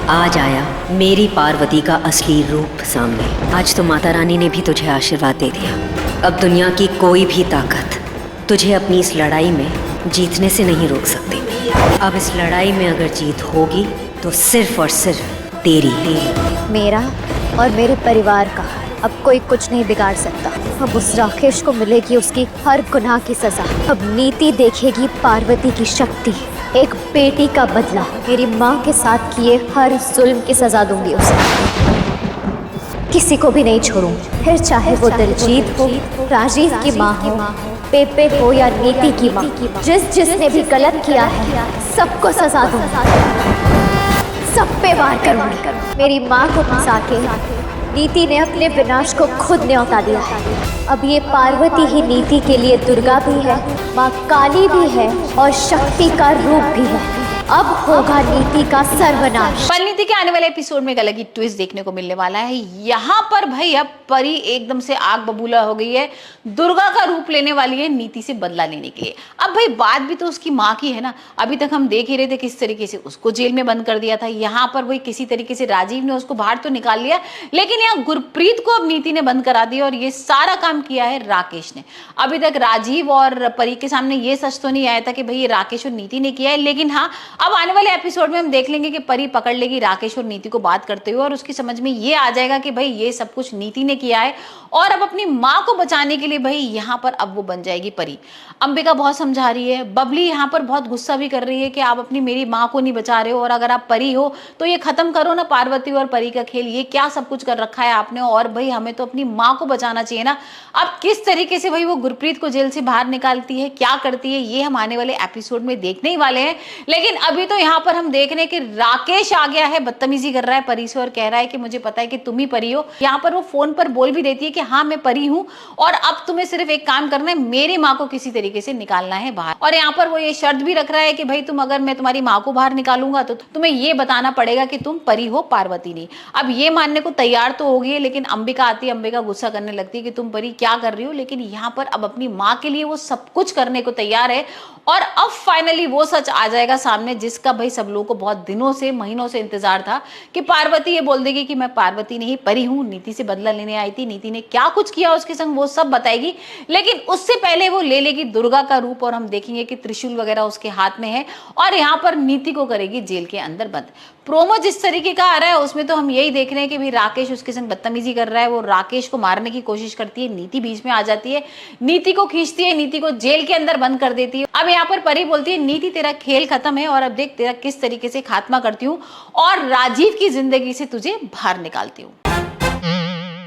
आज आया मेरी पार्वती का असली रूप सामने। आज तो माता रानी ने भी तुझे आशीर्वाद दे दिया। अब दुनिया की कोई भी ताकत तुझे अपनी इस लड़ाई में जीतने से नहीं रोक सकती। अब इस लड़ाई में अगर जीत होगी तो सिर्फ और सिर्फ तेरी। मेरा और मेरे परिवार का अब कोई कुछ नहीं बिगाड़ सकता। अब उस राकेश को मिलेगी उसकी हर गुनाह की सजा। अब नीति देखेगी पार्वती की शक्ति। एक बेटी का बदला। मेरी माँ के साथ किए हर जुल्म की सजा दूंगी उसे। किसी को भी नहीं छोड़ूंगी, फिर चाहे वो दिलजीत हो, राजीव की माँ हो, पेपे हो या नीति की माँ। जिसने भी गलत किया है सबको सजा दूंगी, सब पे वार करूंगी। मेरी माँ को फंसा के नीति ने अपने विनाश को खुद न्योता दिया है। अब ये पार्वती ही नीति के लिए दुर्गा भी है, माँ काली भी है और शक्ति का रूप भी है। अब होगा नीति का सर्वनाश। परिणीति के आने वाले एपिसोड में एक अलग ही ट्विस्ट देखने को मिलने वाला है। यहाँ पर भाई अब परी एकदम से आग बबूला हो गई है, दुर्गा का रूप लेने वाली है नीति से बदला लेने के लिए। अब भाई बात भी तो उसकी माँ की है ना। अभी तक हम देख ही रहे थे किस तरीके से उसको जेल में बंद कर दिया था। यहाँ पर वही किसी तरीके से राजीव ने उसको बाहर तो निकाल लिया, लेकिन यहाँ गुरप्रीत को अब नीति ने बंद करा दिया और ये सारा काम किया है राकेश ने। अभी तक राजीव और परी के सामने ये सच तो नहीं आया था कि भाई ये राकेश और नीति ने किया है, लेकिन हाँ अब आने वाले एपिसोड में हम देख लेंगे कि परी पकड़ लेगी राकेश और नीति को बात करते हुए और उसकी समझ में ये आ जाएगा कि भाई ये सब कुछ नीति ने किया है और अब अपनी माँ को बचाने के लिए भाई यहाँ पर अब वो बन जाएगी परी। अंबिका बहुत समझा रही है, बबली यहाँ पर बहुत गुस्सा भी कर रही है कि आप अपनी मेरी माँ को नहीं बचा रहे हो और अगर आप परी हो तो ये खत्म करो ना पार्वती और परी का खेल। ये क्या सब कुछ कर रखा है आपने और भाई हमें तो अपनी माँ को बचाना चाहिए ना। अब किस तरीके से भाई वो गुरप्रीत को जेल से बाहर निकालती है, क्या करती है, ये हम आने वाले एपिसोड में देखने ही वाले हैं। लेकिन अभी तो यहाँ पर हम देख रहे हैं कि राकेश आ गया है, बदतमीजी कर रहा है परी से और कह रहा है कि मुझे पता है कि तुम ही परी हो। यहाँ पर वो फोन पर बोल भी देती है कि हाँ मैं परी हूँ और अब तुम्हें सिर्फ एक काम करना है, मेरी माँ को किसी तरीके से निकालना है बाहर। और यहाँ पर वो ये शर्त भी रख रहा है कि भाई तुम अगर मैं तुम्हारी माँ को बाहर निकालूंगा तो तुम्हें ये बताना पड़ेगा कि तुम परी हो पार्वती नहीं। अब ये मानने को तैयार तो होगी, लेकिन अंबिका आती है, अंबिका गुस्सा करने लगती है कि तुम परी क्या कर रही हो, लेकिन यहाँ पर अब अपनी माँ के लिए वो सब कुछ करने को तैयार है। और अब फाइनली वो सच आ जाएगा सामने जिसका भाई सब लोगों को बहुत दिनों से महीनों से इंतजार था कि पार्वती ये बोल देगी कि मैं पार्वती नहीं परी हूँ, नीति से बदला लेने आई थी, नीति ने क्या कुछ किया उसके संग वो सब बताएगी। लेकिन उससे पहले वो ले लेगी दुर्गा का रूप और हम देखेंगे कि त्रिशूल वगैरह उसके हाथ में है और यहाँ पर नीति को करेगी जेल के अंदर बंद। प्रोमो जिस तरीके का आ रहा है उसमें तो हम यही देख रहे हैं कि भाई राकेश उसके संग बदतमीजी कर रहा है, वो राकेश को मारने की कोशिश करती है, नीति बीच में आ जाती है, नीति को खींचती है, नीति को जेल के अंदर बंद कर देती है। अब यहाँ पर परी बोलती है नीति तेरा खेल खत्म है और अब देख तेरा किस तरीके से खात्मा करती हूँ और राजीव की जिंदगी से तुझे बाहर निकालती हूँ।